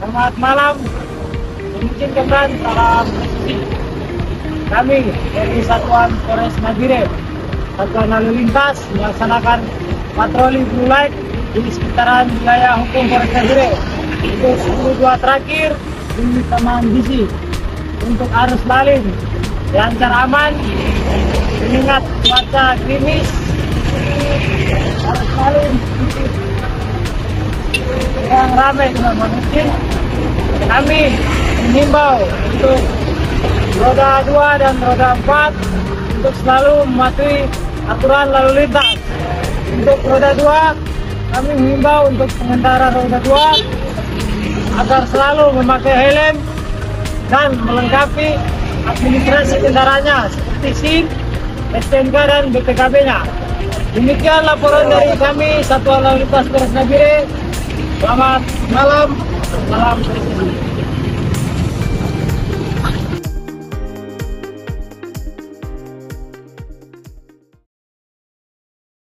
Selamat malam, izinkan salam presisi. Kami dari Satuan Polres Nabire, Satuan Lalu Lintas melaksanakan patroli blue light di sekitaran wilayah hukum Polres Nabire untuk 10-2 terakhir di Taman Bisi untuk arus lalin lancar aman mengingat cuaca gerimis. Arus lalin yang ramai dengan mungkin. Kami mengimbau untuk roda 2 dan roda 4 untuk selalu mematuhi aturan lalu lintas. Untuk roda 2, kami mengimbau untuk pengendara roda 2 agar selalu memakai helm dan melengkapi administrasi kendaraannya seperti SIM, STNK dan BPKB-nya. Demikian laporan dari kami Satuan Lalu Lintas Polres Nabire. Selamat malam, salam presisi.